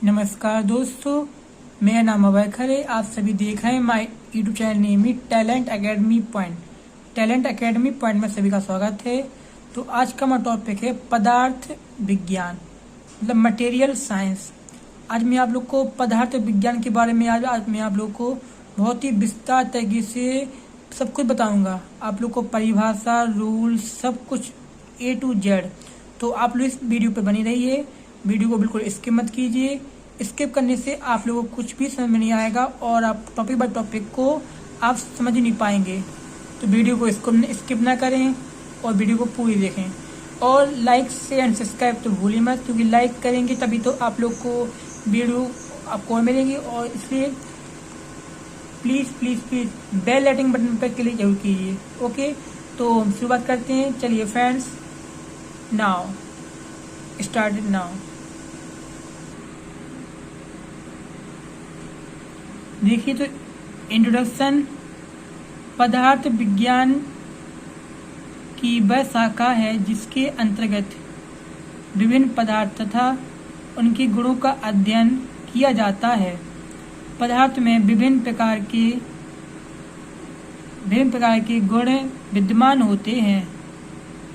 नमस्कार दोस्तों, मेरा नाम अभय खरे। आप सभी देख रहे हैं my YouTube channel name talent academy point. Talent academy point में सभी का स्वागत है। तो आज का हमारा टॉपिक है पदार्थ विज्ञान, मतलब मटेरियल साइंस। आज मैं आप लोग को पदार्थ विज्ञान के बारे में आज मैं आप लोग को बहुत ही विस्तार तरीके से सब कुछ बताऊंगा। आप लोग को परिभाषा, रूल, सब कुछ A to Z। तो आप लोग इस वीडियो पर बनी रहिए, वीडियो को बिल्कुल स्किप मत कीजिए। स्किप करने से आप लोगों को कुछ भी समझ में नहीं आएगा और आप टॉपिक बाय टॉपिक को आप समझ ही नहीं पाएंगे। तो वीडियो को स्किप ना करें और वीडियो को पूरी देखें। और लाइक से एंड सब्सक्राइब तो भूलिए मत, क्योंकि लाइक करेंगे तभी तो आप लोग को वीडियो आपको मिलेंगी। और इसलिए please please please bell icon button पर क्लिक जरूर कीजिए। ओके, तो शुरुआत करते हैं। चलिए फ्रेंड्स, नाउ स्टार्टेड नाउ। देखिए, तो इंट्रोडक्शन। पदार्थ विज्ञान की वह शाखा है जिसके अंतर्गत विभिन्न पदार्थ तथा उनके गुणों का अध्ययन किया जाता है। पदार्थ में विभिन्न प्रकार के गुण विद्यमान होते हैं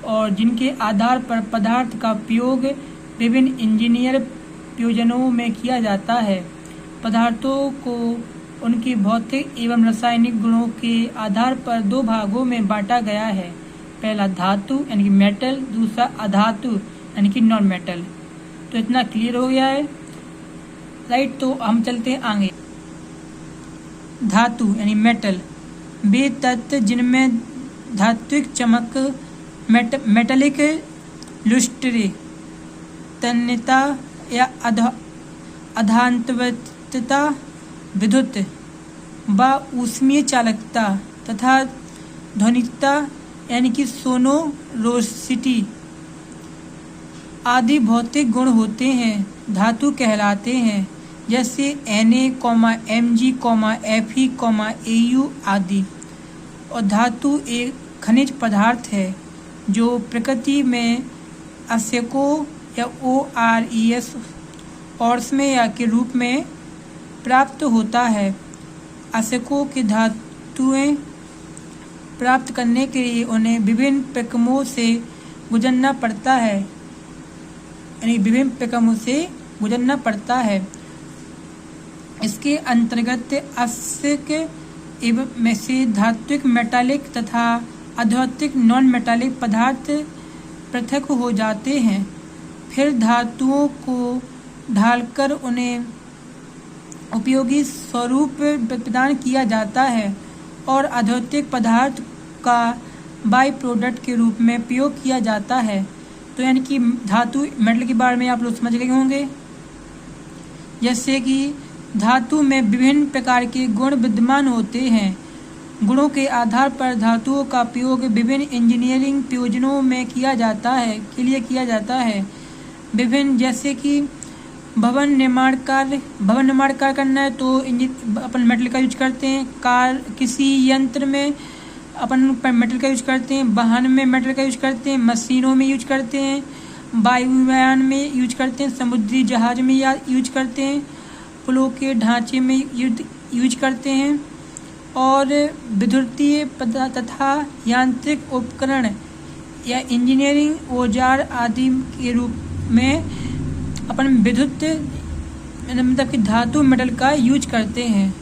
और जिनके आधार पर पदार्थ का उपयोग विभिन्न इंजीनियर प्रयोजनों में किया जाता है। पदार्थों को उनके भौतिक एवं रासायनिक गुणों के आधार पर दो भागों में बांटा गया है। पहला धातु यानी कि मेटल, दूसरा अधातु यानी कि नॉन मेटल। तो इतना क्लियर हो गया है, राइट। तो हम चलते हैं आगे। धातु यानी मेटल, वे तत्व जिनमें धात्विक चमक, मेटालिक लुस्ट्रे, तन्यता या अधान्तवता, विद्युत व ऊष्मीय चालकता तथा ध्वनिकता यानी कि सोनोरोसिटी आदि भौतिक गुण होते हैं, धातु कहलाते हैं। जैसे Na, Mg, Fe, Au आदि। और धातु एक खनिज पदार्थ है जो प्रकृति में अयस्कों या ORES औष्म्य के रूप में प्राप्त होता है। अयस्कों की धातुएं प्राप्त करने के लिए उन्हें विभिन्न प्रक्रमों से गुजरना पड़ता है, इसके अंतर्गत अयस्क में से धात्विक मेटालिक तथा अधात्विक नॉन मेटालिक पदार्थ पृथक हो जाते हैं। फिर धातुओं को ढालकर उन्हें उपयोगी स्वरूप प्रदान किया जाता है और अधात्विक पदार्थ का बाई प्रोडक्ट के रूप में प्रयोग किया जाता है। तो यानी कि धातु मेटल के बारे में आप लोग समझ गए होंगे। जैसे कि धातु में विभिन्न प्रकार के गुण विद्यमान होते हैं। गुणों के आधार पर धातुओं का प्रयोग विभिन्न इंजीनियरिंग प्रयोजनों में किया जाता है। विभिन्न, जैसे कि भवन निर्माण कार्य करना है तो अपन मेटल का यूज करते हैं। किसी यंत्र में अपन मेटल का यूज करते हैं। वाहन में मेटल का यूज करते हैं। मशीनों में यूज करते हैं। वायुयान में यूज करते हैं। समुद्री जहाज में यूज करते हैं। पुलों के ढांचे में यूज करते हैं। और विद्युतीय तथा यांत्रिक उपकरण या इंजीनियरिंग औजार आदि के रूप में अपन विद्युत मतलब कि धातु मेटल का यूज करते हैं।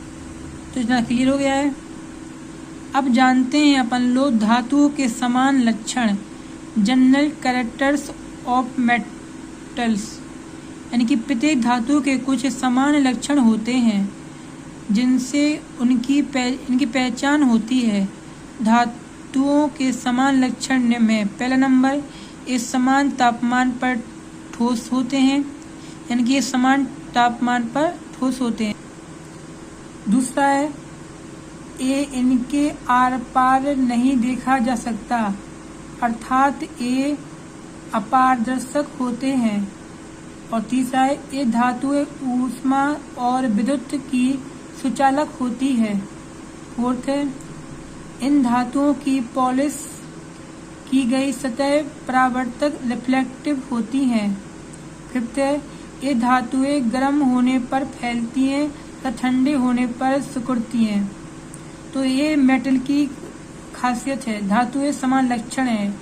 तो इतना क्लियर हो गया है। अब जानते हैं अपन लोग धातुओं के समान लक्षण, जनरल कैरेक्टर्स ऑफ मेटल्स, यानी कि प्रत्येक धातु के कुछ समान लक्षण होते हैं जिनसे इनकी पहचान होती है। धातुओं के समान लक्षण में पहला नंबर, ये समान तापमान पर ठोस होते हैं, यानी कि ये समान तापमान पर ठोस होते हैं। दूसरा है, ये इनके आर पार नहीं देखा जा सकता, अर्थात ये अपारदर्शक होते हैं। और तीसरा है, ये धातुएं ऊष्मा और विद्युत की सुचालक होती है। फोर्थ है, इन धातुओं की पॉलिश की गई सतह परावर्तक रिफ्लेक्टिव होती हैं। फिफ्थ है, ये धातुएं गर्म होने पर फैलती हैं तथा ठंडे होने पर सिकुड़ती हैं। तो ये मेटल की खासियत है। धातुएं समान लक्षण है।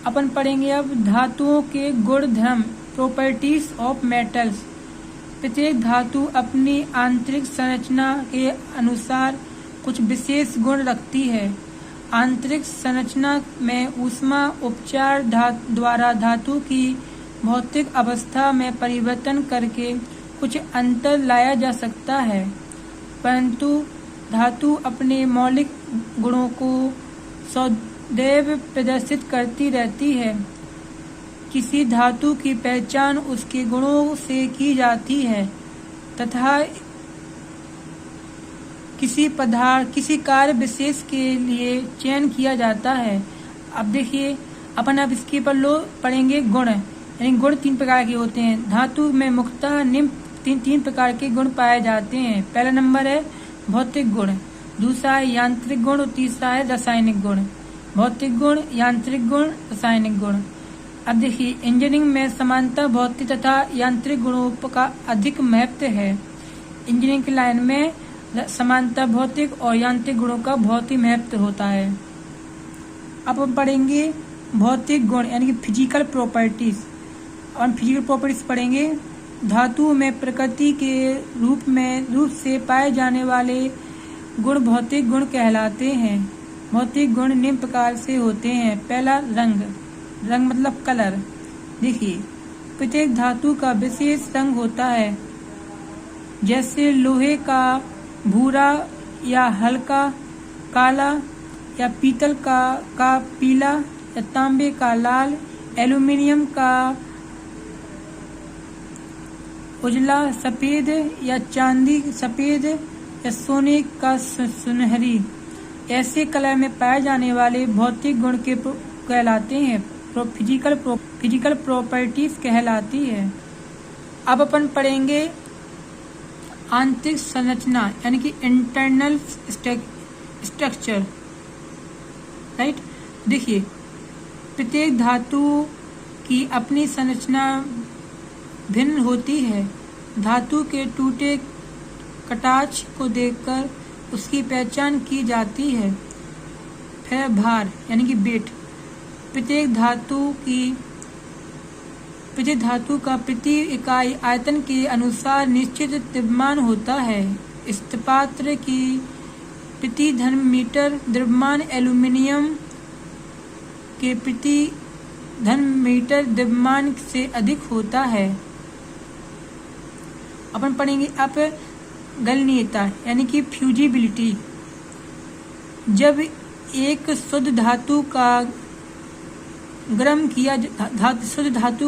अपन पढ़ेंगे अब धातुओं के गुण धर्म, प्रॉपर्टीज ऑफ मेटल्स। प्रत्येक धातु अपनी आंतरिक संरचना के अनुसार कुछ विशेष गुण रखती है। आंतरिक संरचना में ऊष्मा उपचार द्वारा धातु की भौतिक अवस्था में परिवर्तन करके कुछ अंतर लाया जा सकता है, परंतु धातु अपने मौलिक गुणों को सदैव प्रदर्शित करती रहती है। किसी धातु की पहचान उसके गुणों से की जाती है तथा किसी कार्य विशेष के लिए चयन किया जाता है। अब देखिए अपन अब इसके पर पढ़ेंगे गुण। यानी गुण 3 प्रकार के होते हैं। धातु में मुख्यतः निम्न तीन प्रकार के गुण पाए जाते हैं। पहला नंबर है भौतिक गुण, दूसरा है यांत्रिक गुण और तीसरा है रासायनिक गुण। भौतिक गुण, यांत्रिक गुण, रासायनिक गुण। अब देखिए इंजीनियरिंग में समानता भौतिक तथा यांत्रिक गुणों का अधिक महत्व है। इंजीनियरिंग की लाइन में समानता भौतिक और यांत्रिक गुणों का बहुत ही महत्व होता है। अब हम पढ़ेंगे भौतिक गुण यानी कि फिजिकल प्रॉपर्टीज। और फिजिकल प्रॉपर्टीज पढ़ेंगे धातु में प्रकृति के रूप से पाए जाने वाले गुण भौतिक गुण कहलाते हैं। भौतिक गुण निम्न प्रकार से होते हैं। पहला रंग मतलब कलर। देखिए प्रत्येक धातु का विशेष रंग होता है, जैसे लोहे का भूरा या हल्का काला, या पीतल का पीला, या तांबे का लाल, एल्युमिनियम का उजला सफेद, या चांदी सफेद, या सोने का सुनहरी। ऐसे कलर में पाए जाने वाले भौतिक गुण के कहलाते हैं फिजिकल प्रॉपर्टीज कहलाती है। अब अपन पढ़ेंगे आंतरिक संरचना यानी कि इंटरनल स्ट्रक्चर। राइट, देखिए प्रत्येक धातु की अपनी संरचना भिन्न होती है। धातु के टूटे कटाच को देखकर उसकी पहचान की जाती है। फिर भार यानी कि वेट। प्रत्येक धातु का प्रति इकाई आयतन के अनुसार निश्चित द्रव्यमान होता है। इस्पात्र की प्रति घन मीटर द्रव्यमान एल्युमिनियम के प्रति घन मीटर द्रव्यमान से अधिक होता है। अपन पढ़ेंगे अब गलनीयता यानी कि फ्यूजिबिलिटी। जब एक शुद्ध धातु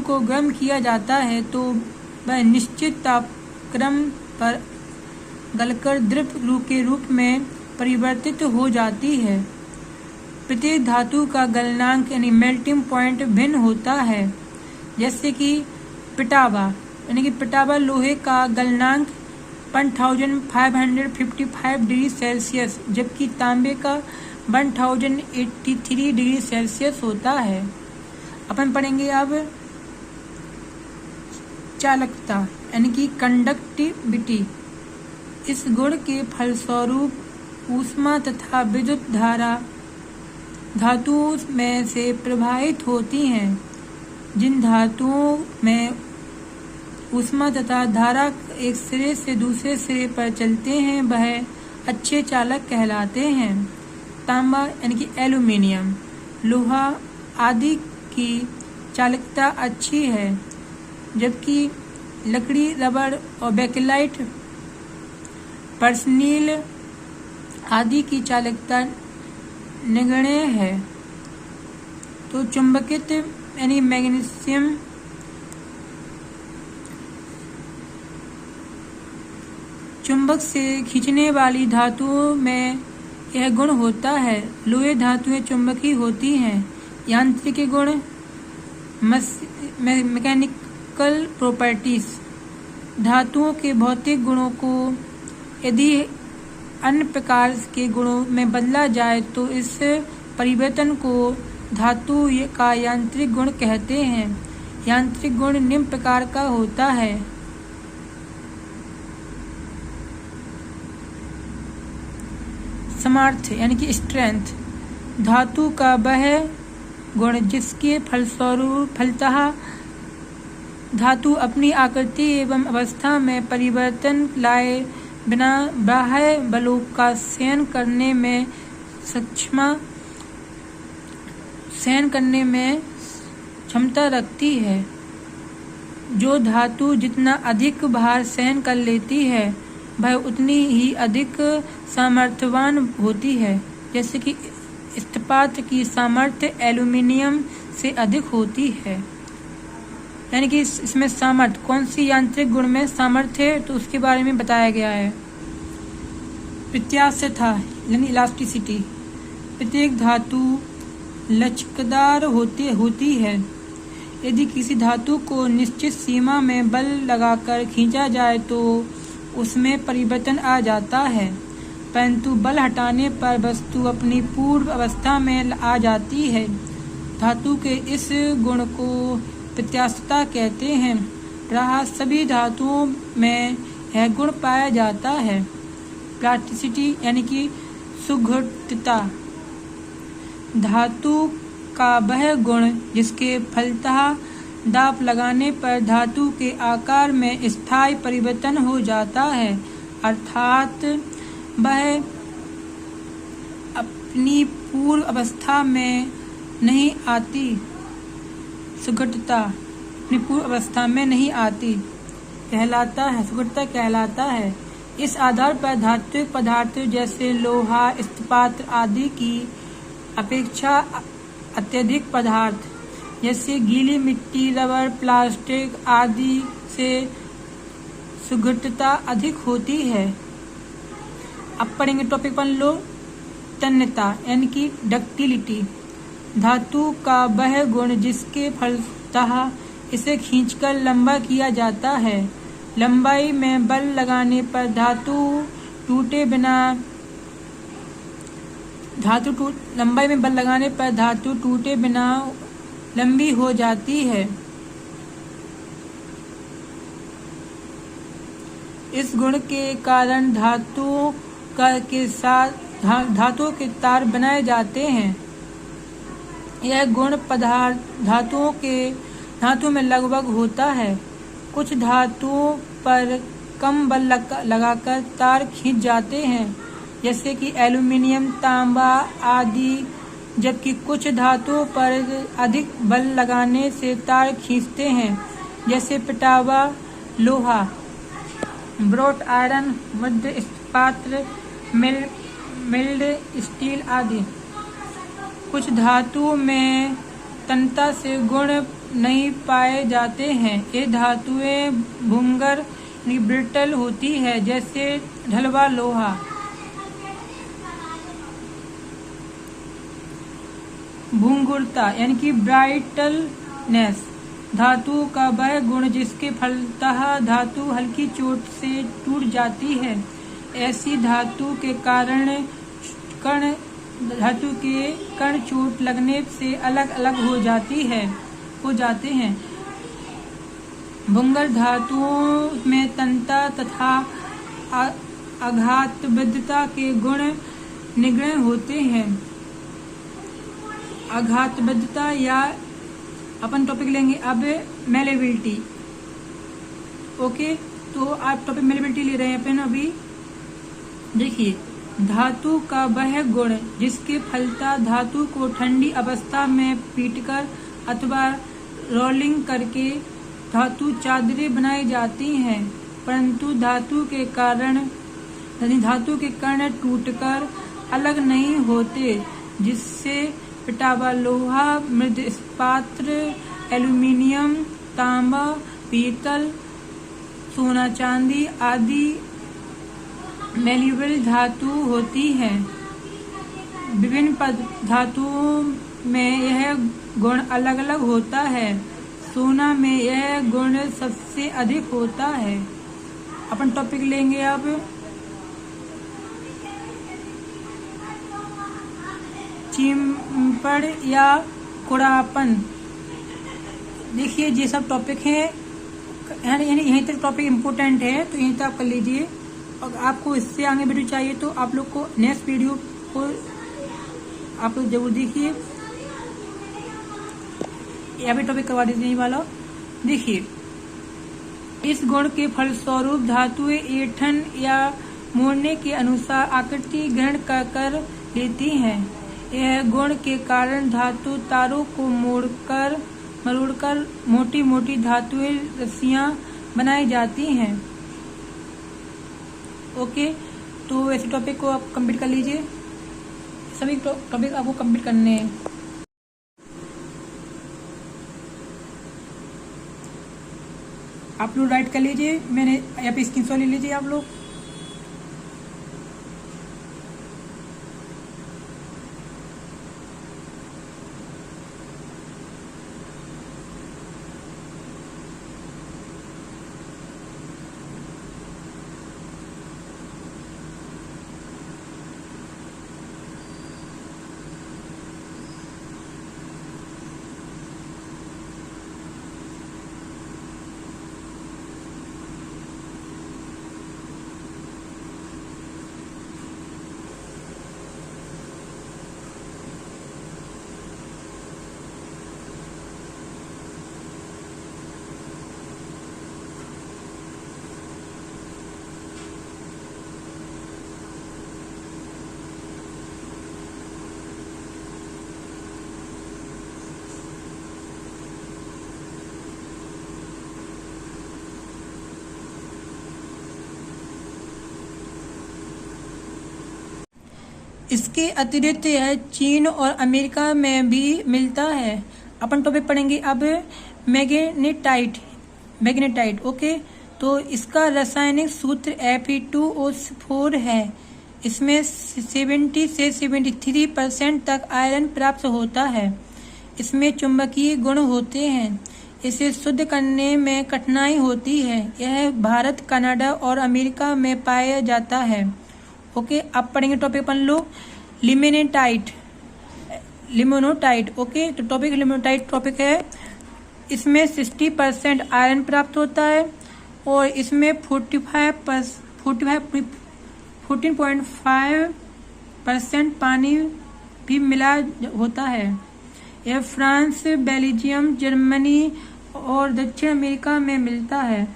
को गर्म किया जाता है तो वह निश्चित तापक्रम पर गलकर द्रव के रूप में परिवर्तित हो जाती है। प्रत्येक धातु का गलनांक यानी मेल्टिंग पॉइंट भिन्न होता है। जैसे कि पिटावा लोहे का गलनांक 1555 डिग्री सेल्सियस, जबकि तांबे का 1083 डिग्री सेल्सियस होता है। अपन पढ़ेंगे अब चालकता यानी कि कंडक्टिविटी। इस गुण के फलस्वरूप ऊष्मा तथा विद्युत धारा धातुओं में से प्रवाहित होती हैं। जिन धातुओं में ऊष्मा तथा धारा एक सिरे से दूसरे सिरे पर चलते हैं वह अच्छे चालक कहलाते हैं। तांबा यानी कि एल्युमिनियम, लोहा आदि की चालकता अच्छी है, जबकि लकड़ी, रबर और बेकेलाइट, पर्सनील आदि की चालकता नगण्य है। तो चुंबकित यानी मैग्नीशियम, चुंबक से खींचने वाली धातुओं में यह गुण होता है। लोहे धातुएं चुंबकीय होती हैं। यांत्रिक गुण मैकेनिकल प्रॉपर्टीज। धातुओं के भौतिक गुणों को यदि अन्य प्रकार के गुणों में बदला जाए तो इस परिवर्तन को धातु का यांत्रिक गुण कहते हैं। यांत्रिक गुण निम्न प्रकार का होता है। सामर्थ्य यानी कि स्ट्रेंथ, धातु का वह गुण जिसके फलस्वरूप फलतः धातु अपनी आकृति एवं अवस्था में परिवर्तन लाए बिना बाह्य बलों का सहन करने में क्षमता रखती है। जो धातु जितना अधिक भार सहन कर लेती है वह उतनी ही अधिक सामर्थ्यवान होती है। जैसे कि इस्पात की सामर्थ्य एल्यूमिनियम से अधिक होती है। यानी कि इसमें सामर्थ्य, कौन सी यांत्रिक गुण में सामर्थ्य है तो उसके बारे में बताया गया है। प्रत्यास्थता यानी इलास्टिसिटी, प्रत्येक धातु लचकदार होती है। यदि किसी धातु को निश्चित सीमा में बल लगाकर खींचा जाए तो उसमें परिवर्तन आ जाता है, परंतु बल हटाने पर वस्तु अपनी पूर्व अवस्था में आ जाती है। धातु के इस गुण को प्रत्यास्थता कहते हैं। प्रायः सभी धातुओं में यह गुण पाया जाता है। प्लास्टिसिटी यानी कि सुघटता, धातु का वह गुण जिसके फलतः दाब लगाने पर धातु के आकार में स्थायी परिवर्तन हो जाता है, अर्थात वह अपनी पूर्व अवस्था में नहीं आती। सुघटता अपनी पूर्व अवस्था में नहीं आती सुघटता कहलाता है। इस आधार पर धात्विक पदार्थ जैसे लोहा, इस्पात आदि की अपेक्षा अत्यधिक पदार्थ जैसे गीली मिट्टी, रबर, प्लास्टिक आदि से सुघटता अधिक होती है। अब पढ़ेंगे टॉपिक 1 लो, तन्यता यानी कि डक्टिलिटी, धातु का वह गुण जिसके फलतः इसे खींचकर लंबा किया जाता है। लंबाई में बल लगाने पर धातु टूटे बिना लंबी हो जाती है। इस गुण के कारण धातुओं के तार बनाए जाते हैं। यह गुण धातु में लगभग होता है। कुछ धातुओं पर कम बल लगाकर तार खींच जाते हैं, जैसे कि एल्यूमिनियम, तांबा आदि, जबकि कुछ धातुओं पर अधिक बल लगाने से तार खींचते हैं, जैसे पिटावा, लोहा, ब्रॉट आयरन, मध्य इस्पात, मिल्ड स्टील आदि। कुछ धातुओं में तन्यता से गुण नहीं पाए जाते हैं। ये धातुएं भंगुर ब्रिटल होती है, जैसे ढलवा लोहा। भंगुरता यानी कि ब्राइटलनेस, धातु का वह गुण जिसके फलतः धातु हल्की चोट से टूट जाती है। ऐसी धातु के कण चोट लगने से अलग अलग हो जाते हैं। भंगुर धातुओं में तन्यता तथा आघातबद्धता के गुण निगृण होते हैं। आघातबद्धता या अपन टॉपिक लेंगे अब मेलेबिलिटी। ओके, तो आप टॉपिक मेलेबिलिटी ले रहे हैं अपन अभी। देखिए, धातु का वह गुण जिसके फलतः धातु को ठंडी अवस्था में पीटकर अथवा रोलिंग करके धातु चादरें बनाई जाती हैं, परंतु धातु के कण टूटकर अलग नहीं होते, जिससे पिटावा लोहा, मृद इस्पात, एल्यूमिनियम, तांबा, पीतल, सोना, चांदी आदि मेलेबल धातु होती है। विभिन्न धातुओं में यह गुण अलग अलग होता है। सोना में यह गुण सबसे अधिक होता है। अपन टॉपिक लेंगे अब चिमपड़ या कुड़ापन। देखिए ये सब टॉपिक हैं, यानी यहीं तक टॉपिक इम्पोर्टेंट है तो यहीं तक आप कर लीजिए। और आपको इससे आगे वीडियो चाहिए तो आप लोग को नेक्स्ट वीडियो को आप लोग जरूर देखिए। यह भी टॉपिक करवा दीजिए वाला। देखिए, इस गुण के फलस्वरूप धातुएं ऐंठन या मोड़ने के अनुसार आकृति ग्रहण कर लेती हैं। यह गुण के कारण धातु तारों को मरोड़कर मोटी मोटी धातुएं रस्सियां बनाई जाती हैं। ओके, तो ऐसे टॉपिक को आप कंप्लीट कर लीजिए। सभी टॉपिक आपको कंप्लीट करने हैं। आप लोग राइट कर लीजिए, मैंने यहाँ पे स्क्रीनशॉट ले लीजिए आप लोग। इसके अतिरिक्त यह चीन और अमेरिका में भी मिलता है। अपन टॉपिक पढ़ेंगे अब मैग्नेटाइट। ओके, तो इसका रासायनिक सूत्र Fe2O4 है। इसमें 70 से 73% तक आयरन प्राप्त होता है। इसमें चुंबकीय गुण होते हैं। इसे शुद्ध करने में कठिनाई होती है। यह भारत, कनाडा और अमेरिका में पाया जाता है। ओके, अब पढ़ेंगे टॉपिक अपन लोग लिमोनोटाइट। ओके, तो टॉपिक लिमोनोटाइट टॉपिक है। इसमें 60% आयरन प्राप्त होता है और इसमें 14.5% पानी भी मिला होता है। यह फ्रांस, बेल्जियम, जर्मनी और दक्षिण अमेरिका में मिलता है।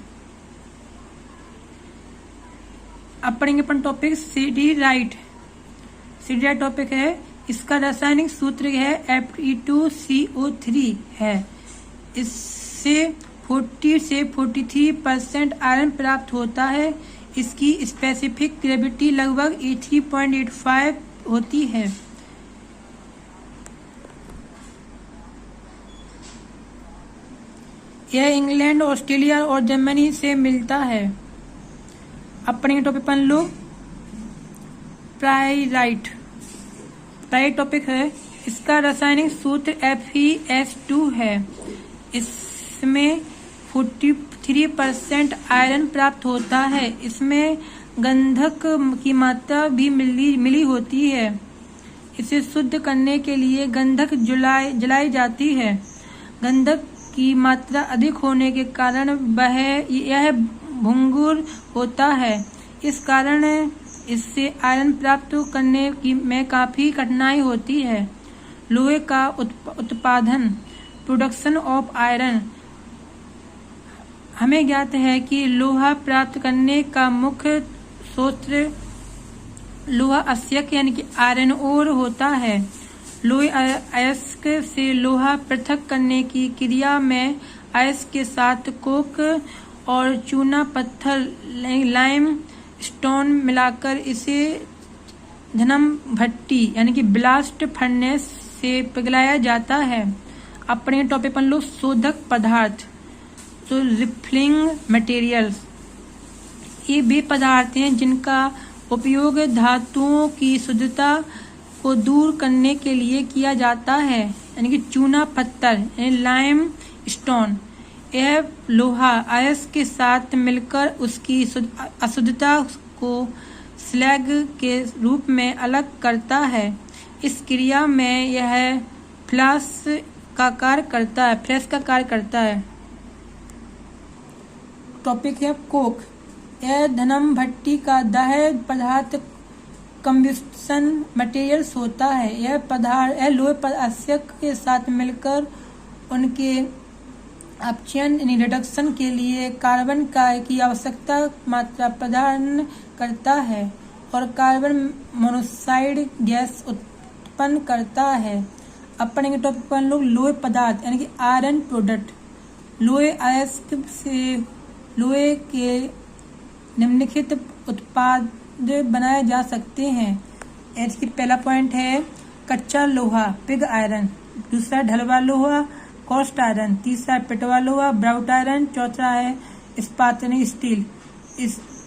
अब पढ़ेंगे अपन टॉपिक सिडीराइट टॉपिक है। इसका रासायनिक सूत्र है Fe2CO3 है। इससे 40 से 43% आयरन प्राप्त होता है। इसकी स्पेसिफिक ग्रेविटी लगभग 3.85 होती है। यह इंग्लैंड, ऑस्ट्रेलिया और जर्मनी से मिलता है। अब पढ़ेंगे टॉपिक अपन लोग प्राइराइट टॉपिक है। इसका रासायनिक सूत्र FeS2 है। इसमें 43% आयरन प्राप्त होता है। इसमें गंधक की मात्रा भी मिली होती है। इसे शुद्ध करने के लिए गंधक जलाई जाती है। गंधक की मात्रा अधिक होने के कारण यह भंगुर होता है। इस कारण इससे आयरन प्राप्त करने में काफी कठिनाई होती है। लोहे का उत्पादन, प्रोडक्शन ऑफ आयरन। हमें ज्ञात है कि लोहा प्राप्त करने का मुख्य स्रोत लोहा अयस्क यानी कि आयरन ओर होता है। लोहे अयस्क से लोहा पृथक करने की क्रिया में अयस्क के साथ कोक और चूना पत्थर लाइम स्टोन मिलाकर इसे धनम भट्टी यानी कि ब्लास्ट फर्नेस से पिघलाया जाता है। अपने टॉपिक पर लोग शोधक पदार्थ, तो रिफिलिंग मटेरियल्स। ये वे पदार्थ हैं जिनका उपयोग धातुओं की शुद्धता को दूर करने के लिए किया जाता है, यानी कि चूना पत्थर यानी लाइम स्टोन। यह लोहा अयस्क के साथ मिलकर उसकी अशुद्धता को स्लैग के रूप में अलग करता है। इस क्रिया में यह फ्लास का कार्य करता है, फ्रेश का कार्य करता है। टॉपिक है कोक। यह धनम भट्टी का दाह्य पदार्थ कंबस्शन मटेरियल्स होता है। यह पदार्थ लोहे पदार्थ के साथ मिलकर उनके अपचयन रिडक्शन के लिए कार्बन की आवश्यकता मात्रा प्रदान करता है और कार्बन मोनोऑक्साइड गैस उत्पन्न करता है। अब पढ़ेंगे टॉपिक पर लोग लोहे पदार्थ यानी कि आयरन प्रोडक्ट। लोहे अयस्क से लोहे के निम्नलिखित उत्पाद बनाए जा सकते हैं। इसकी पहला पॉइंट है कच्चा लोहा पिग आयरन, दूसरा ढलवा लोहा कॉस्ट आयरन, तीसरा पिटवा लोहा ब्राउट आयरन, चौथा है इस्पात यानी स्टील।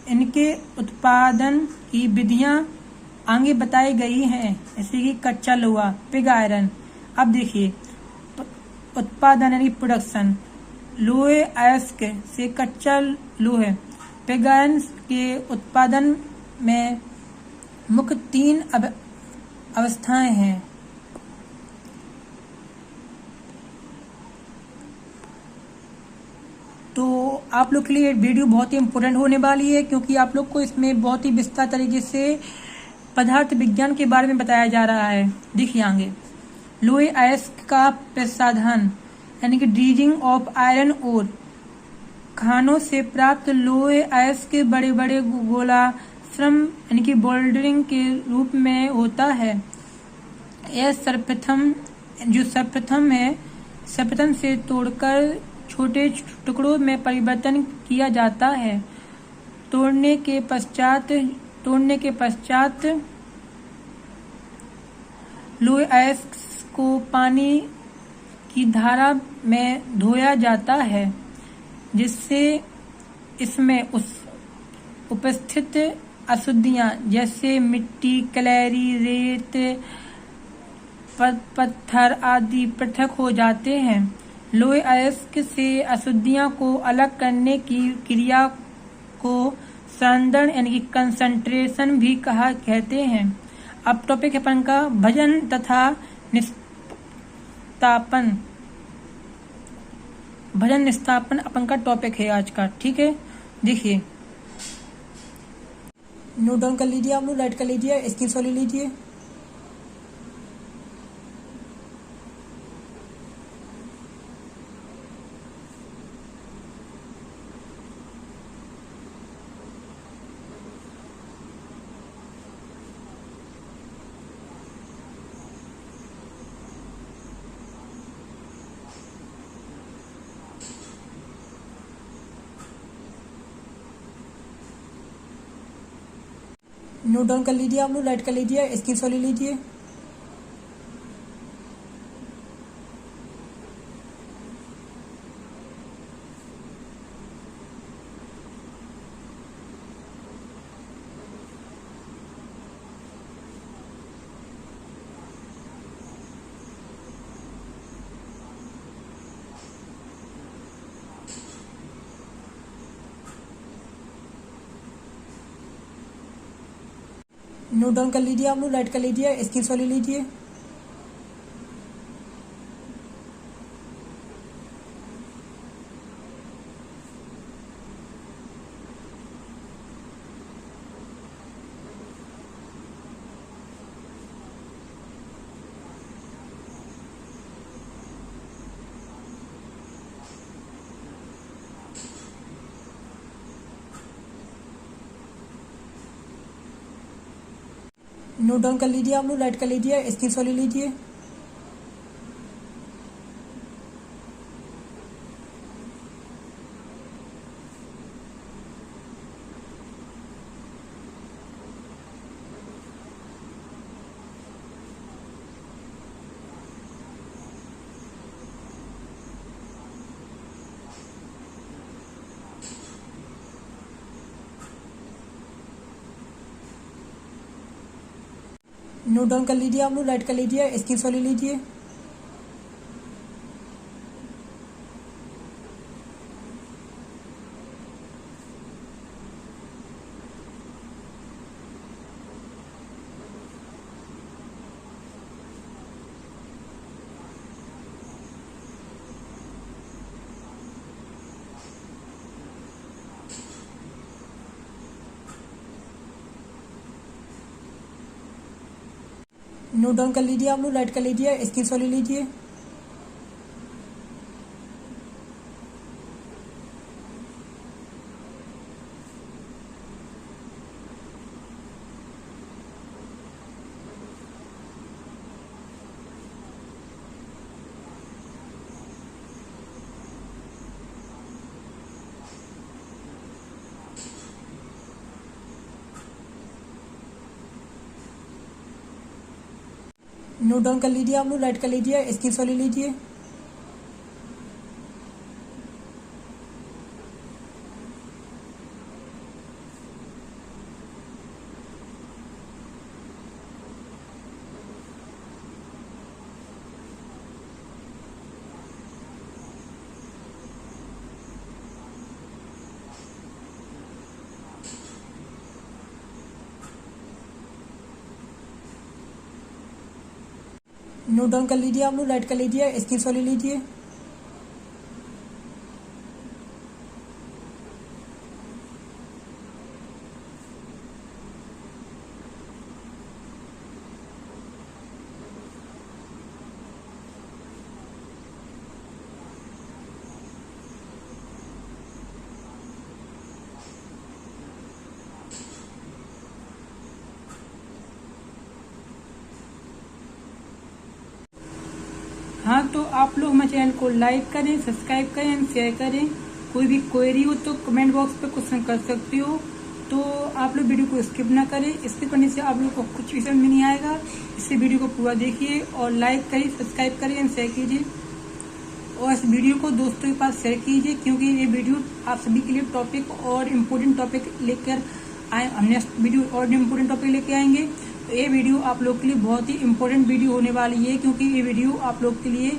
इनके उत्पादन की विधियां आगे बताई गई हैं, जैसे कि कच्चा लोहा पिग आयरन। अब देखिए उत्पादन यानी प्रोडक्शन। लोहे अयस्क से कच्चा लोहे पिग आयरन के उत्पादन में मुख्य 3 अवस्थाएं हैं। तो आप लोग के लिए वीडियो बहुत ही इम्पोर्टेंट होने वाली है, क्योंकि आप लोग को इसमें बहुत ही विस्तार तरीके से पदार्थ विज्ञान के बारे में बताया जा रहा है। देखिए आगे लोहे अयस्क का प्रसाधन यानी कि ड्रीजिंग ऑफ आयरन ओर। खानों से प्राप्त लोहे अयस्क के बड़े बड़े गोला श्रम यानी कि बोल्डरिंग के रूप में होता है। यह सर्वप्रथम से तोड़कर छोटे टुकड़ों में परिवर्तन किया जाता है। तोड़ने के पश्चात लोहे अयस्क को पानी की धारा में धोया जाता है, जिससे इसमें उपस्थित अशुद्धियां जैसे मिट्टी, कैलोरी, रेत, पत्थर आदि पृथक हो जाते हैं। लोहे अयस्क से अशुद्धियां को अलग करने की क्रिया को सांद्रण यानी कि कंसंट्रेशन भी कहते हैं। अब टॉपिक है अपन का भजन तथा निस्तापन। भजन निस्तापन अपन का टॉपिक है आज का, ठीक है। देखिए नोट डाउन कर लीजिए, आप लोग राइट कर लीजिए, स्क्रीनशॉट ले लीजिए। नोट डाउन कर लीजिए, आप लोग राइट कर लीजिए, स्क्रीनशॉट ले लीजिए। नोट डाउन कर लीजिए, आप लोग राइट कर लीजिए, स्क्रीनशॉट ले लीजिए। नोट डाउन कर लीजिए, आप लोग राइट कर लीजिए, स्क्रीनशॉट ले लीजिए। नोट डाउन कर लीजिए, आप लोग राइट कर लीजिए, स्क्रीनशॉट ले लीजिए। नोट डाउन कर लीजिए, आप लोग राइट कर लीजिए, स्क्रीनशॉट ले लीजिए। नोट डाउन कर लीजिए, आप लोग राइट कर लीजिए, स्क्रीनशॉट ले लीजिए। नोट डाउन कर लीजिए, आप लोग राइट कर लीजिए, स्क्रीनशॉट ले लीजिए। हाँ, तो आप लोग हमारे चैनल को लाइक करें, सब्सक्राइब करें एंड शेयर करें। कोई भी क्वेरी हो तो कमेंट बॉक्स पे क्वेश्चन कर सकते हो। तो आप लोग वीडियो को स्किप ना करें, स्किप करने से आप लोग को कुछ भी समझ में नहीं आएगा। इससे वीडियो को पूरा देखिए और लाइक करिए, सब्सक्राइब करिए एंड शेयर कीजिए। और इस वीडियो को दोस्तों के पास शेयर कीजिए, क्योंकि ये वीडियो आप सभी के लिए टॉपिक और इम्पोर्टेंट टॉपिक लेकर आए। हम नेक्स्ट वीडियो और इम्पोर्टेंट टॉपिक लेके आएंगे। तो ये वीडियो आप लोग के लिए बहुत ही इम्पोर्टेंट वीडियो होने वाली है, क्योंकि ये वीडियो आप लोग के लिए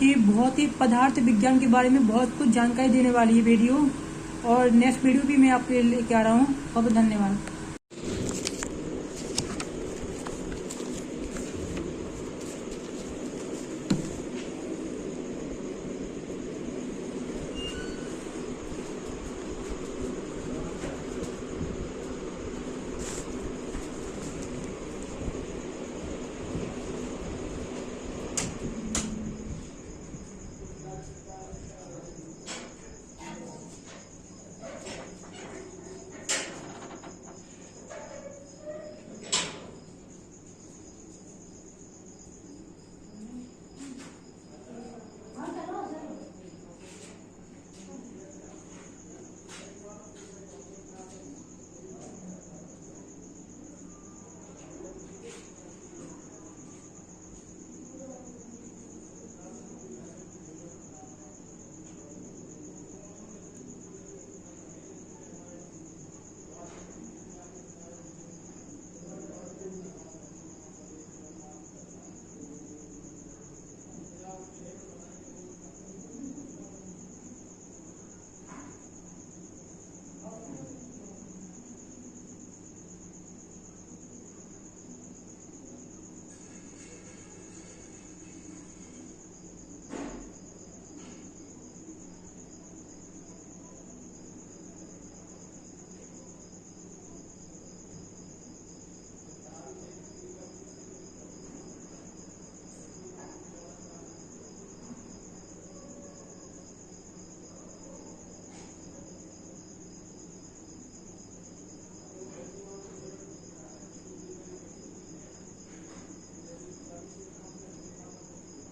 ये बहुत ही पदार्थ विज्ञान के बारे में बहुत कुछ जानकारी देने वाली है वीडियो। और नेक्स्ट वीडियो भी मैं आपके लिए लेके आ रहा हूँ। बहुत धन्यवाद।